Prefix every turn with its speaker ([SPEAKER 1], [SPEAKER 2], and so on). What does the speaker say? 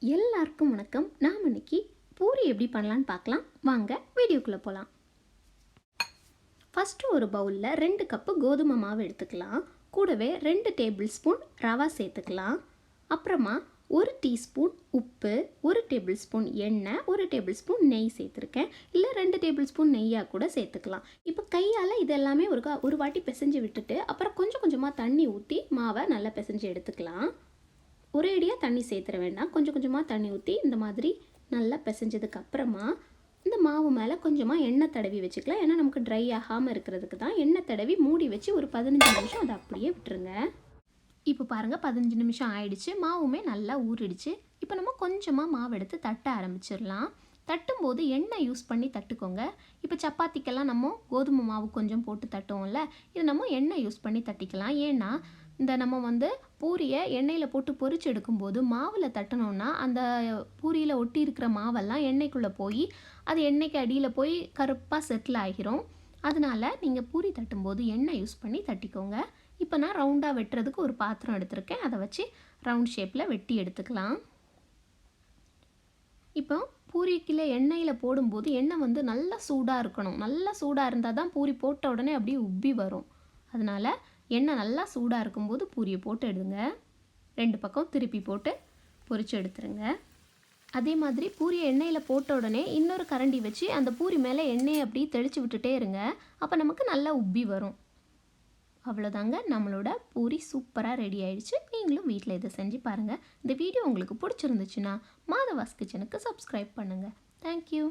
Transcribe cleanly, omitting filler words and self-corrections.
[SPEAKER 1] எல்லாருக்கும் வணக்கம். நாம் இன்னைக்கு பூரி எப்படி பண்ணலான்னு பார்க்கலாம். வாங்க வீடியோக்குள்ளே போகலாம். ஃபஸ்ட்டு ஒரு பவுலில் 2 கப்பு கோதுமை மாவு எடுத்துக்கலாம். கூடவே 2 டேபிள் ஸ்பூன் ரவா சேர்த்துக்கலாம். அப்புறமா 1 டீஸ்பூன் உப்பு, 1 டேபிள் ஸ்பூன் எண்ணெய், 1 டேபிள் ஸ்பூன் நெய் சேர்த்துருக்கேன். இல்லை 2 டேபிள் ஸ்பூன் நெய்யாக கூட சேர்த்துக்கலாம். இப்போ கையால் இது எல்லாமே ஒரு வாட்டி பிசைஞ்சு விட்டுட்டு அப்புறம் கொஞ்சம் கொஞ்சமாக தண்ணி ஊற்றி மாவை நல்லா பிசைஞ்சு எடுத்துக்கலாம். ஒரேடியாக தண்ணி சேர்த்துற வேண்டாம். கொஞ்சம் கொஞ்சமாக தண்ணி ஊற்றி இந்த மாதிரி நல்லா பிசைஞ்சதுக்கு அப்புறமா இந்த மாவு மேலே கொஞ்சமாக எண்ணெய் தடவி வச்சுக்கலாம். ஏன்னா நமக்கு ட்ரை ஆகாமல் இருக்கிறதுக்கு தான். எண்ணெய் தடவி மூடி வச்சு ஒரு 15 நிமிஷம் அதை அப்படியே விட்டுருங்க. இப்போ பாருங்கள் 15 நிமிஷம் ஆயிடுச்சு. மாவுமே நல்லா ஊறிடுச்சு. இப்போ நம்ம கொஞ்சமாக மாவு எடுத்து தட்ட ஆரம்பிச்சிடலாம். தட்டும்போது எண்ணெய் யூஸ் பண்ணி தட்டுக்கோங்க. இப்போ சப்பாத்திக்கெல்லாம் நம்ம கோதுமை மாவு கொஞ்சம் போட்டு தட்டுவோம்ல, இது நம்ம எண்ணெய் யூஸ் பண்ணி தட்டிக்கலாம். ஏன்னா நம்ம பூரியை எண்ணெயில் போட்டு பொரிச்சு எடுக்கும்போது மாவில் தட்டினோன்னா அந்த பூரியில் ஒட்டி இருக்கிற மாவெல்லாம் எண்ணெய்க்குள்ளே போய் அது எண்ணெய்க்கு அடியில் போய் கருப்பாக செட்டில் ஆகிரும். அதனால் நீங்கள் பூரி தட்டும்போது எண்ணெய் யூஸ் பண்ணி தட்டிக்கோங்க. இப்போ நான் ரவுண்டாக வெட்டுறதுக்கு ஒரு பாத்திரம் எடுத்திருக்கேன். அதை வச்சு ரவுண்ட் ஷேப்பில் வெட்டி எடுத்துக்கலாம். இப்போ பூரிக்கில் எண்ணெயில் போடும்போது எண்ணெய் நல்லா சூடாக இருக்கணும். நல்லா சூடாக இருந்தால் தான் பூரி போட்ட உடனே அப்படியே உப்பி வரும். அதனால் எண்ணெய் நல்லா சூடாக இருக்கும்போது பூரியை போட்டு எடுங்க. 2 பக்கம் திருப்பி போட்டு பொரிச்சு எடுத்துருங்க. அதே மாதிரி பூரியை எண்ணெயில் போட்ட உடனே இன்னொரு கரண்டி வச்சு அந்த பூரி மேலே எண்ணெயை அப்படி தெளித்து விட்டுட்டே இருங்க. அப்போ நமக்கு நல்லா உப்பி வரும். அவ்வளோதாங்க, நம்மளோட பூரி சூப்பராக ரெடி ஆயிடுச்சு. நீங்களும் வீட்டில் இதை செஞ்சு பாருங்கள். இந்த வீடியோ உங்களுக்கு பிடிச்சிருந்துச்சுன்னா மாதவாஸ் கிச்சனுக்கு சப்ஸ்கிரைப் பண்ணுங்கள். தேங்க்யூ.